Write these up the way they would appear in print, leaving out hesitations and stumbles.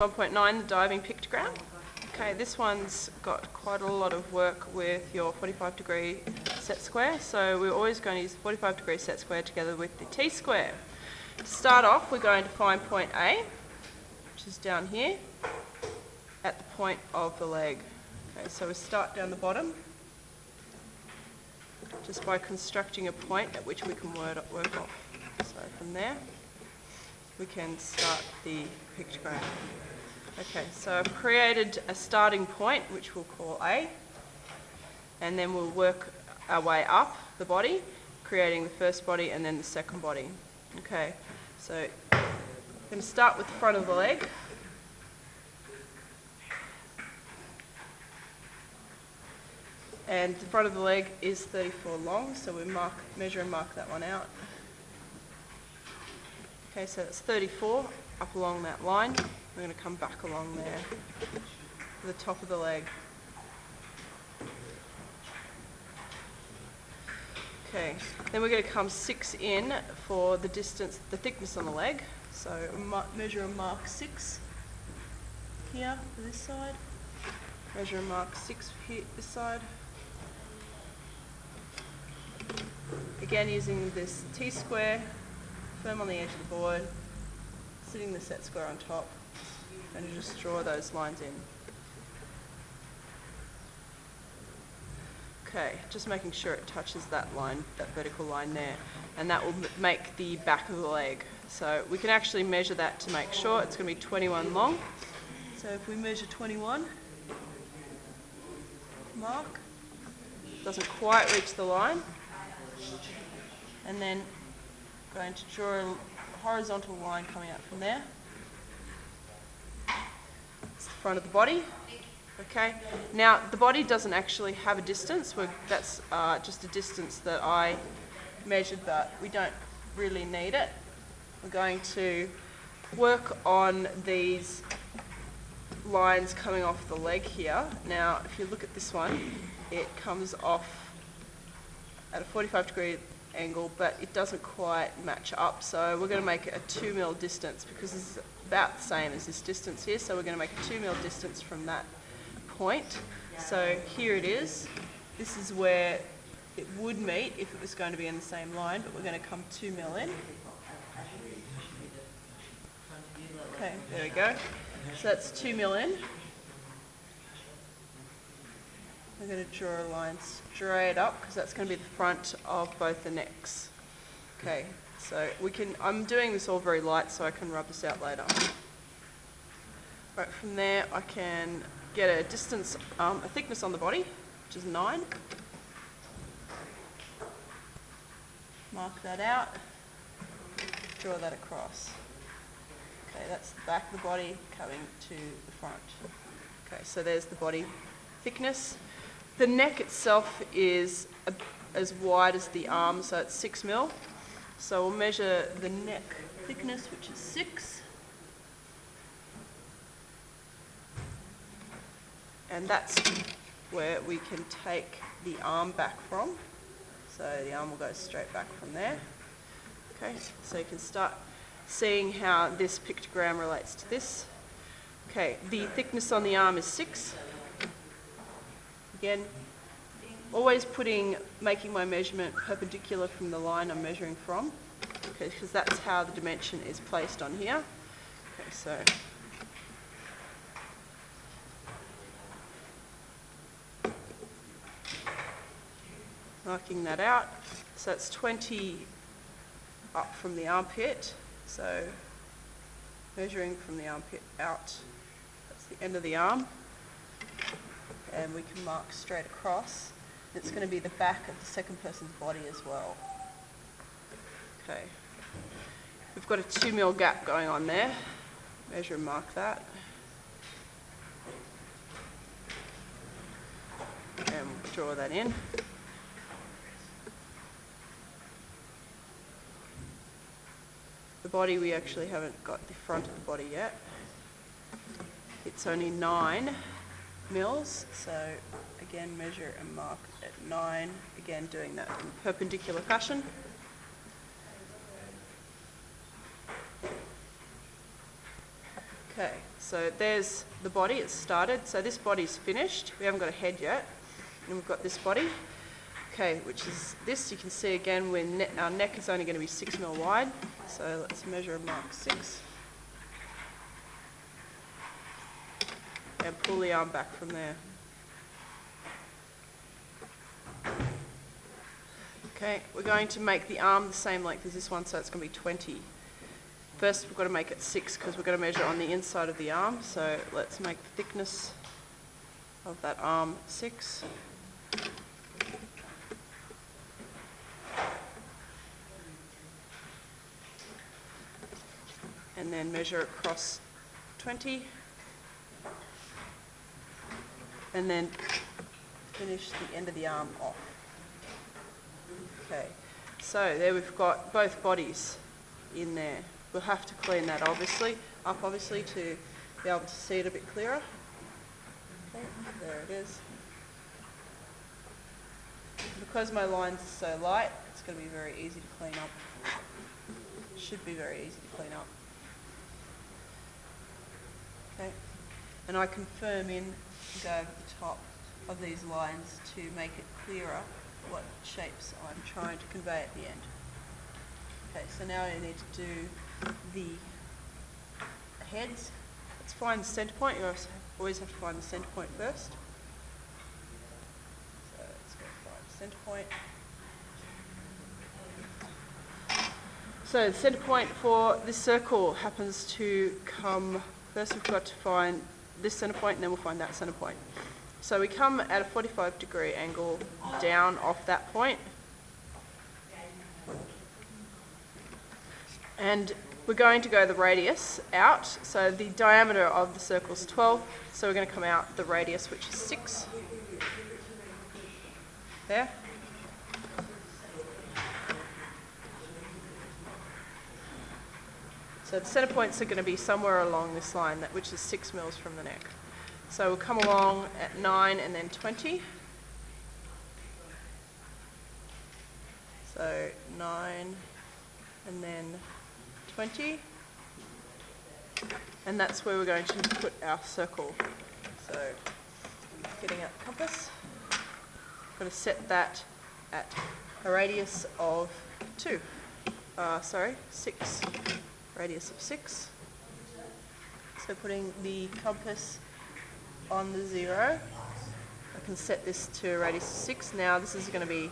1.9, the diving pictogram. Okay, this one's got quite a lot of work with your 45-degree set square, so we're always going to use the 45-degree set square together with the T-square. To start off, we're going to find point A, which is down here, at the point of the leg. Okay, so we start down the bottom, just by constructing a point at which we can work off. So from there, we can start the pictogram. Okay, so I've created a starting point, which we'll call A, and then we'll work our way up the body, creating the first body and then the second body. Okay, so I'm going to start with the front of the leg. And the front of the leg is 34 long, so we measure and mark that one out. Okay, so that's 34 up along that line. We're going to come back along there to the top of the leg. Okay, then we're going to come 6 in for the distance, the thickness on the leg. So measure and mark 6 here for this side. Measure and mark 6 here this side. Again, using this T-square, firm on the edge of the board, sitting the set square on top, and just draw those lines in. Okay, just making sure it touches that line, that vertical line there, and that will make the back of the leg. So we can actually measure that to make sure. It's going to be 21 long. So if we measure 21, mark, doesn't quite reach the line, and then going to draw a horizontal line coming out from there. It's the front of the body. Okay. Now the body doesn't actually have a distance. That's just a distance that I measured, but we don't really need it. We're going to work on these lines coming off the leg here. Now, if you look at this one, it comes off at a 45-degree angle, but it doesn't quite match up, so we're going to make it a 2 mil distance because this is about the same as this distance here, so we're going to make a 2 mil distance from that point. So here it is. This is where it would meet if it was going to be in the same line, but we're going to come 2 mil in. Okay, there we go. So that's 2 mil in. We're going to draw a line straight up because that's going to be the front of both the necks. Okay, so I'm doing this all very light so I can rub this out later. Right, from there I can get a distance, a thickness on the body, which is 9. Mark that out, draw that across. Okay, that's the back of the body coming to the front. Okay, so there's the body thickness. The neck itself is as wide as the arm, so it's 6 mil. So we'll measure the neck thickness, which is 6. And that's where we can take the arm back from. So the arm will go straight back from there. Okay, so you can start seeing how this pictogram relates to this. Okay, the thickness on the arm is 6. Again, always making my measurement perpendicular from the line I'm measuring from, okay, because that's how the dimension is placed on here. Okay, so marking that out. So it's 20 up from the armpit. So measuring from the armpit out, that's the end of the arm. And we can mark straight across. It's going to be the back of the second person's body as well. Okay. We've got a 2 mil gap going on there. Measure and mark that. And we'll draw that in. The body, we actually haven't got the front of the body yet. It's only 9 mils, so again measure and mark at 9, again doing that in perpendicular fashion. Okay, So there's the body, it's started. So this body's finished. We haven't got a head yet. And we've got this body. Okay, which is this. You can see again when our neck is only going to be 6 mm wide. So let's measure and mark 6. And pull the arm back from there. Okay, we're going to make the arm the same length as this one, so it's going to be 20. First, we've got to make it 6 because we're going to measure on the inside of the arm. So let's make the thickness of that arm 6. And then measure across 20. And then finish the end of the arm off. Okay, so there we've got both bodies in there. We'll have to clean that obviously to be able to see it a bit clearer. Okay, there it is. Because my lines are so light, it's going to be very easy to clean up. Should be very easy to clean up. Okay, and I can firm in and go over the top of these lines to make it clearer what shapes I'm trying to convey at the end. Okay, so now I need to do the heads. Let's find the centre point. You always have to find the centre point first. So let's go find the centre point. So the centre point for this circle happens to come, first we've got to find this centre point and then we'll find that centre point. So we come at a 45-degree angle down off that point. And we're going to go the radius out. So the diameter of the circle is 12. So we're going to come out the radius, which is 6. There. So the centre points are going to be somewhere along this line, which is 6 mm from the neck. So we'll come along at 9 and then 20. So 9 and then 20. And that's where we're going to put our circle. So getting out the compass. I'm going to set that at a radius of 6. Radius of 6. So putting the compass on the 0, I can set this to a radius of 6. Now this is going to be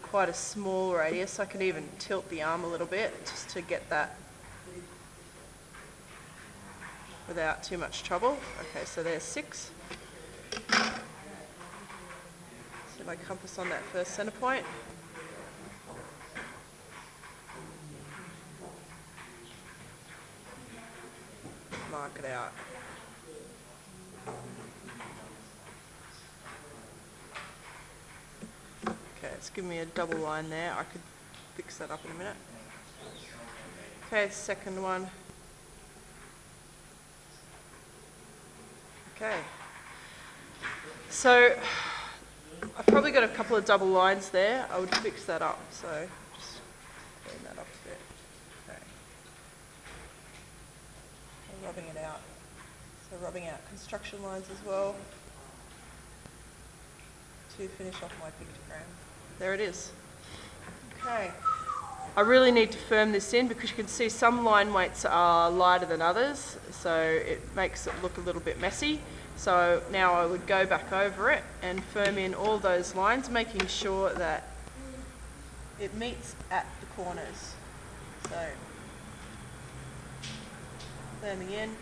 quite a small radius. I can even tilt the arm a little bit just to get that without too much trouble. Okay, so there's 6. Set my compass on that first centre point. Mark it out. Okay, it's giving me a double line there. I could fix that up in a minute. Okay, second one. Okay. So I've probably got a couple of double lines there. I would fix that up. So just clean that up a bit. Okay. Rubbing it out. So rubbing out construction lines as well to finish off my pictogram. There it is. Okay. I really need to firm this in because you can see some line weights are lighter than others, so it makes it look a little bit messy. So now I would go back over it and firm in all those lines, making sure that it meets at the corners. So firming in.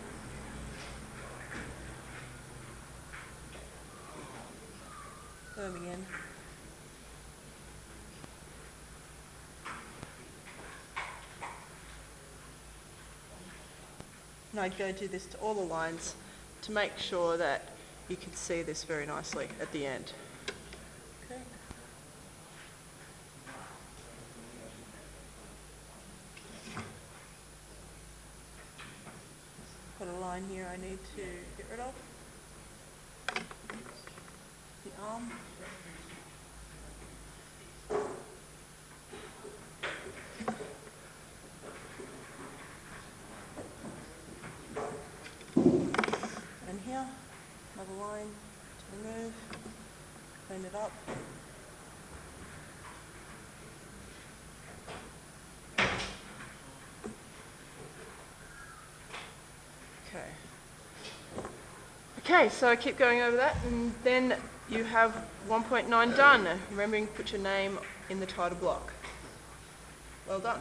Firming in. And I'd go do this to all the lines to make sure that you can see this very nicely at the end. Okay. Got a line here I need to get rid of. The arm. Another line to remove, clean it up. Okay. Okay, so keep going over that, and then you have 1.9 done. Remembering to put your name in the title block. Well done.